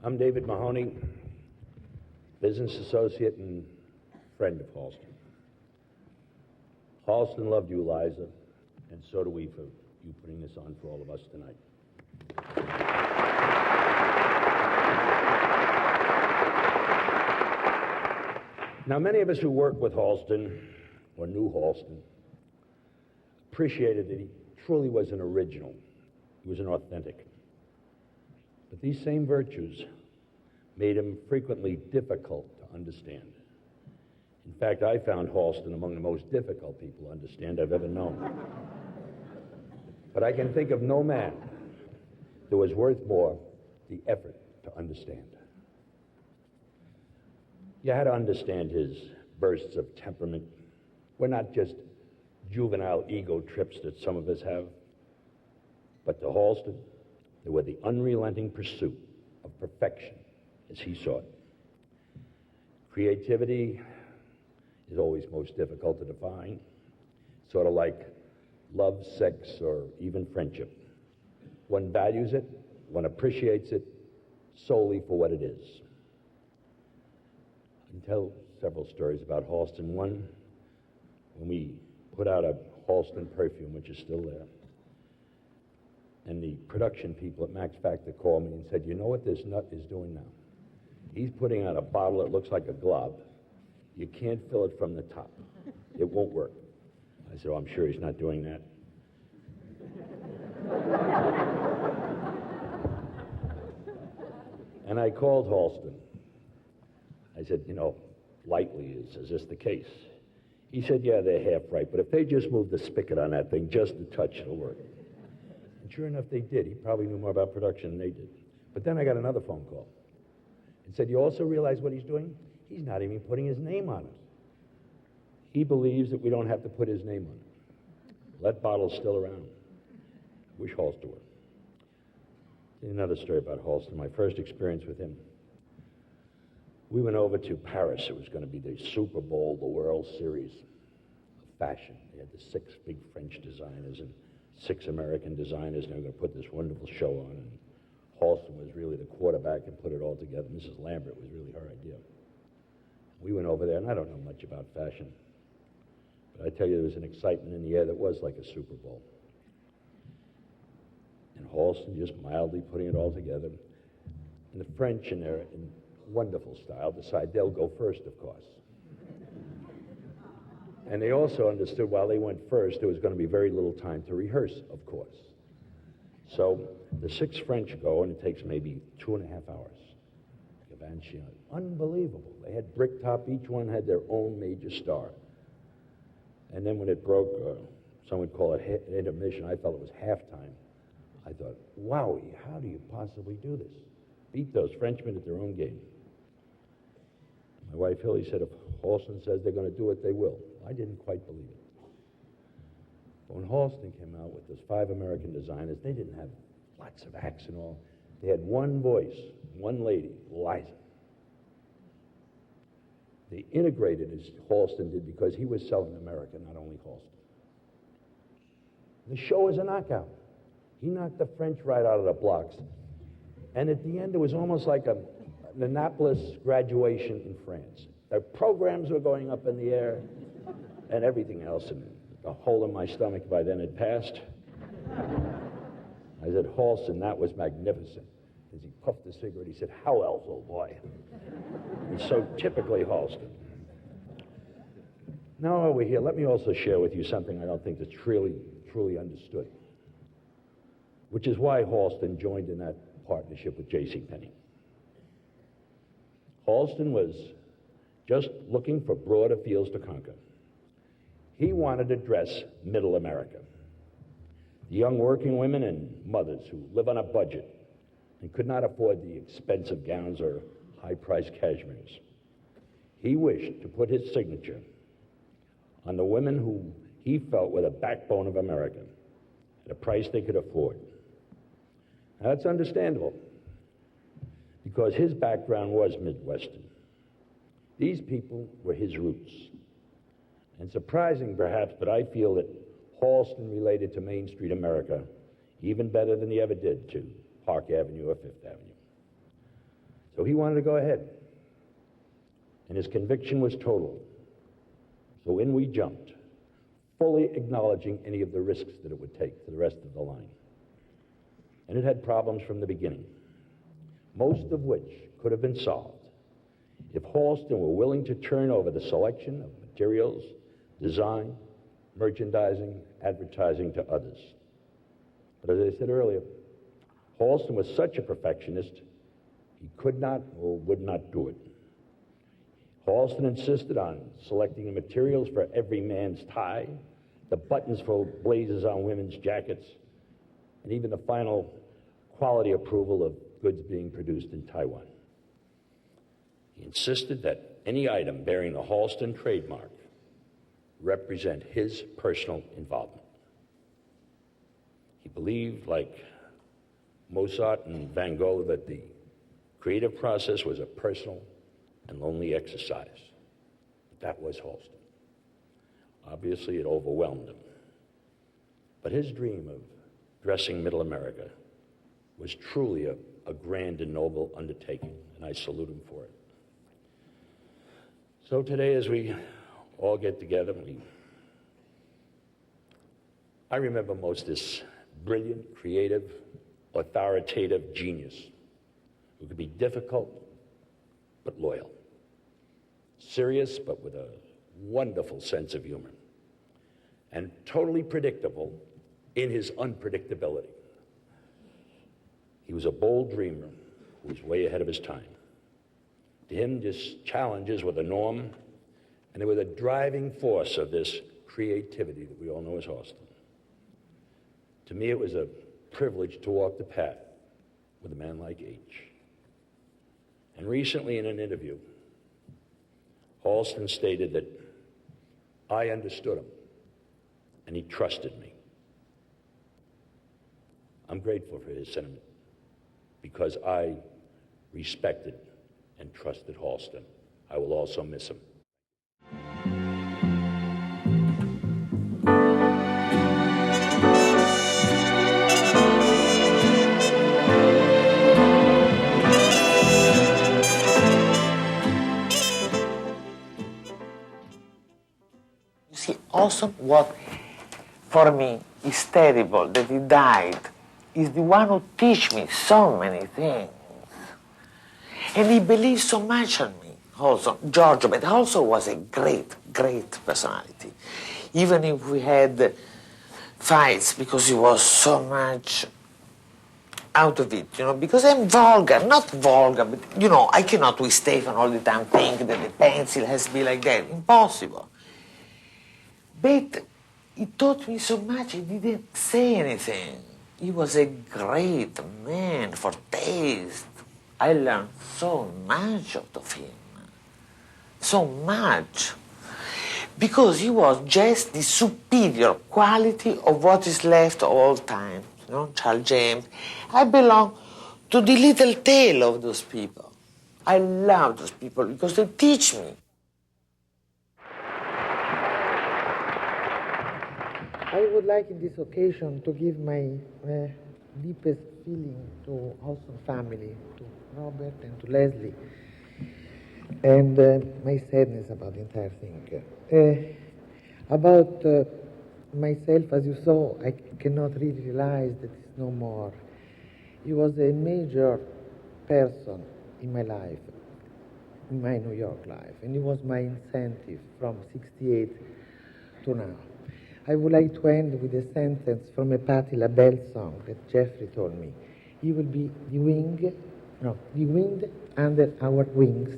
I'm David Mahoney, business associate and friend of Halston. Halston loved you, Liza, and so do we for you putting this on for all of us tonight. Now, many of us who work with Halston, or knew Halston, appreciated that he truly was an original. He was an authentic. But these same virtues made him frequently difficult to understand. In fact, I found Halston among the most difficult people to understand I've ever known. But I can think of no man that was worth more the effort to understand. You had to understand his bursts of temperament were not just juvenile ego trips that some of us have, but to Halston, they were the unrelenting pursuit of perfection as he saw it. Creativity is always most difficult to define, sort of like love, sex, or even friendship. One values it, one appreciates it solely for what it is. I can tell several stories about Halston. One, when we put out a Halston perfume, which is still there, and the production people at Max Factor called me and said, you know what this nut is doing now? He's putting out a bottle that looks like a glob. You can't fill it from the top. It won't work. I said, oh, I'm sure he's not doing that. And I called Halston. I said, you know, lightly, is this the case? He said, yeah, they're half right, but if they just move the spigot on that thing just a touch, it'll work. And sure enough, they did. He probably knew more about production than they did. But then I got another phone call and said, you also realize what he's doing? He's not even putting his name on it. He believes that we don't have to put his name on it. That bottle's still around. I wish Halston were. Another story about Halston, my first experience with him. We went over to Paris. It was going to be the Super Bowl, the World Series of fashion. They had the 6 big French designers and 6 American designers, and they were going to put this wonderful show on. And Halston was really the quarterback and put it all together. Mrs. Lambert was really her idea. We went over there, and I don't know much about fashion, but I tell you, there was an excitement in the air that was like a Super Bowl. And Halston just mildly putting it all together. And the French, in their wonderful style, decide they'll go first, of course. And they also understood while they went first, there was going to be very little time to rehearse, of course. So the 6 French go, and it takes maybe 2.5 hours. Unbelievable. They had brick top. Each one had their own major star. And then when it broke, some would call it intermission. I felt it was halftime. I thought, wowie, how do you possibly do this? Beat those Frenchmen at their own game. My wife Hilly said, if Halston says they're going to do it, they will. I didn't quite believe it. But when Halston came out with those 5 American designers, they didn't have lots of acts and all. They had one voice, one lady, Liza. They integrated as Halston did because he was selling America, not only Halston. The show was a knockout. He knocked the French right out of the blocks. And at the end, it was almost like an Annapolis graduation in France. The programs were going up in the air and everything else. And the hole in my stomach by then had passed. I said, Halston, that was magnificent. As he puffed the cigarette, he said, how else, old boy? It's so typically Halston. Now over here, let me also share with you something I don't think that's truly understood, which is why Halston joined in that partnership with JCPenney. Halston was just looking for broader fields to conquer. He wanted to dress middle America, the young working women and mothers who live on a budget and could not afford the expensive gowns or high-priced cashmeres. He wished to put his signature on the women who he felt were the backbone of America at a price they could afford. Now, that's understandable, because his background was Midwestern. These people were his roots. And surprising, perhaps, but I feel that Halston related to Main Street America even better than he ever did to Park Avenue or Fifth Avenue. So he wanted to go ahead. And his conviction was total. So in we jumped, fully acknowledging any of the risks that it would take for the rest of the line. And it had problems from the beginning, most of which could have been solved if Halston were willing to turn over the selection of materials, design, merchandising, advertising to others. But as I said earlier, Halston was such a perfectionist, he could not or would not do it. Halston insisted on selecting the materials for every man's tie, the buttons for blazers on women's jackets, and even the final quality approval of goods being produced in Taiwan. He insisted that any item bearing the Halston trademark represent his personal involvement. He believed, like Mozart and Van Gogh, that the creative process was a personal and lonely exercise. That was Halston. Obviously, it overwhelmed him. But his dream of dressing Middle America was truly a grand and noble undertaking, and I salute him for it. So today, as we all get together, I remember most this brilliant, creative, authoritative genius who could be difficult but loyal, serious but with a wonderful sense of humor, and totally predictable in his unpredictability. He was a bold dreamer who was way ahead of his time. To him, just challenges were the norm, and they were the driving force of this creativity that we all know as Halston. To me, it was a privilege to walk the path with a man like H. And recently in an interview, Halston stated that I understood him and he trusted me. I'm grateful for his sentiment because I respected and trusted Halston. I will also miss him. You see, also what for me is terrible that he died is the one who teach me so many things. And he believed so much in me, also, Giorgio, but also was a great, great personality. Even if we had fights, because he was so much out of it, because I'm vulgar, not vulgar, but, I cannot with Stefan all the time think that the pencil has to be like that, impossible. But he taught me so much, he didn't say anything. He was a great man for taste. I learned so much out of him, so much, because he was just the superior quality of what is left of all time. Charles James. I belong to the little tail of those people. I love those people because they teach me. I would like in this occasion to give my deepest feeling to Halston family, to Robert and to Leslie, and my sadness about the entire thing. About myself, as you saw, I cannot really realize that it's no more. He was a major person in my life, in my New York life, and he was my incentive from '68 to now. I would like to end with a sentence from a Patti LaBelle song that Jeffrey told me. He will be the wind under our wings.